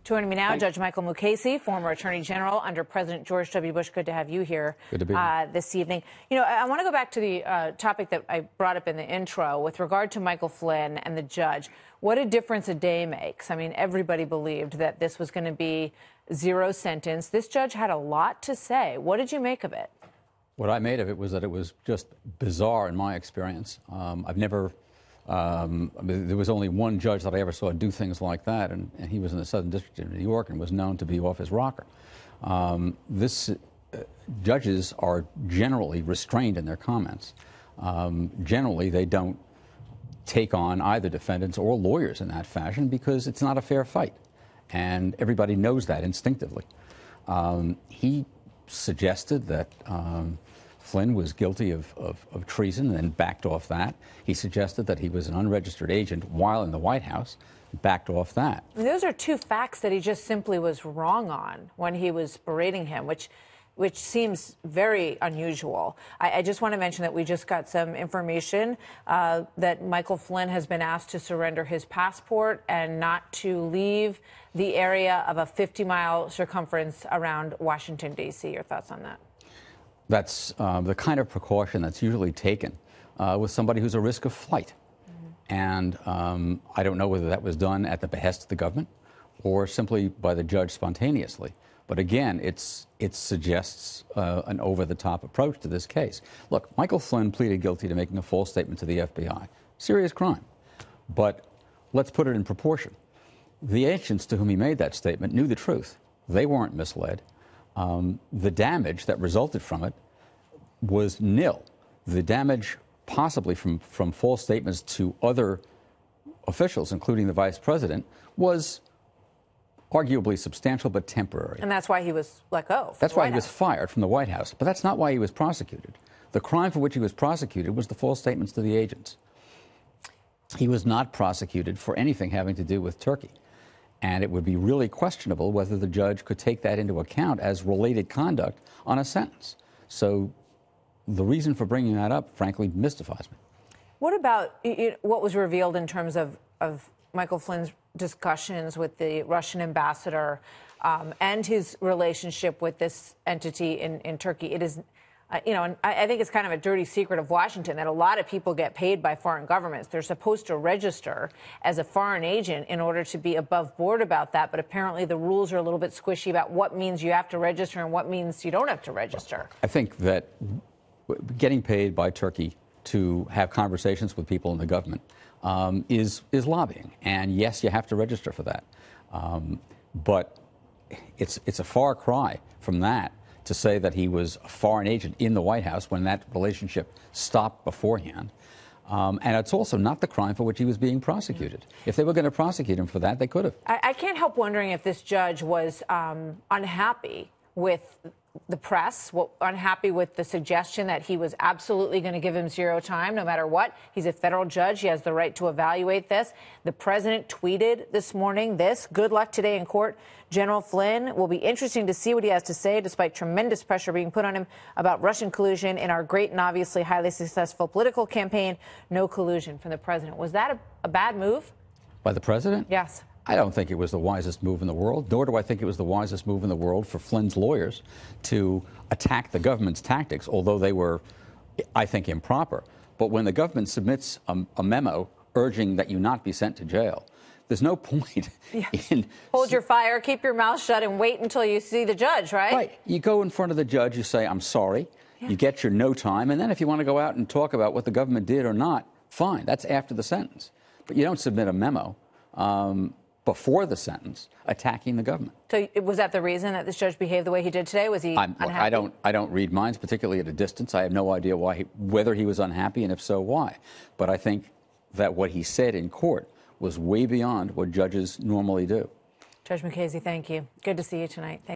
Joining me now, Judge Michael Muksasey, former Attorney General under President George W. Bush. Good to have you here this evening. You know, I want to go back to the topic that I brought up in the intro with regard to Michael Flynn and the judge. What a difference a day makes. I mean, everybody believed that this was going to be zero sentence. This judge had a lot to say. What did you make of it? What I made of it was that it was just bizarre in my experience. I've never... there was only one judge that I ever saw do things like that, and he was in the Southern District of New York and was known to be off his rocker. Judges are generally restrained in their comments. Generally, they don't take on either defendants or lawyers in that fashion because it's not a fair fight, and everybody knows that instinctively. He suggested that Flynn was guilty of treason and then backed off that. He suggested that he was an unregistered agent while in the White House, backed off that. Those are two facts that he just simply was wrong on when he was berating him, which seems very unusual. I just want to mention that we just got some information that Michael Flynn has been asked to surrender his passport and not to leave the area of a 50-mile circumference around Washington, D.C. Your thoughts on that? That's the kind of precaution that's usually taken with somebody who's a risk of flight. And I don't know whether that was done at the behest of the government or simply by the judge spontaneously. But again, it suggests an over-the-top approach to this case. Look, Michael Flynn pleaded guilty to making a false statement to the FBI. Serious crime. But let's put it in proportion. The agents to whom he made that statement knew the truth. They weren't misled. The damage that resulted from it was nil. The damage possibly from false statements to other officials, including the vice president, was arguably substantial but temporary. And that's why he was let go. That's why he was fired from the White House. But that's not why he was prosecuted. The crime for which he was prosecuted was the false statements to the agents. He was not prosecuted for anything having to do with Turkey. And it would be really questionable whether the judge could take that into account as related conduct on a sentence. So the reason for bringing that up, frankly, mystifies me. What about what was revealed in terms of Michael Flynn's discussions with the Russian ambassador and his relationship with this entity in Turkey? It is... and I think it's kind of a dirty secret of Washington that a lot of people get paid by foreign governments. They're supposed to register as a foreign agent in order to be above board about that. But apparently the rules are a little bit squishy about what means you have to register and what means you don't have to register. I think that getting paid by Turkey to have conversations with people in the government is lobbying. And yes, you have to register for that. But it's a far cry from that to say that he was a foreign agent in the White House when that relationship stopped beforehand. And it's also not the crime for which he was being prosecuted. If they were going to prosecute him for that, they could have. I can't help wondering if this judge was unhappy with the press, unhappy with the suggestion that he was absolutely going to give him zero time no matter what. He's a federal judge. He has the right to evaluate this. The president tweeted this morning this: "Good luck today in court, General Flynn. Will be interesting to see what he has to say despite tremendous pressure being put on him about Russian collusion in our great and obviously highly successful political campaign. No collusion," from the president. Was that a bad move? By the president? Yes. I don't think it was the wisest move in the world, nor do I think it was the wisest move in the world for Flynn's lawyers to attack the government's tactics, although they were, I think, improper. But when the government submits a memo urging that you not be sent to jail, there's no point in... Hold your fire, keep your mouth shut, and wait until you see the judge, right? Right. You go in front of the judge, you say, "I'm sorry." Yeah. You get your no time, and then if you want to go out and talk about what the government did or not, fine. That's after the sentence. But you don't submit a memo before the sentence attacking the government. So was that the reason that this judge behaved the way he did today? Was he unhappy? I don't read minds, particularly at a distance. I have no idea whether he was unhappy, and if so, why. But I think that what he said in court was way beyond what judges normally do. Judge Muksasey, thank you. Good to see you tonight.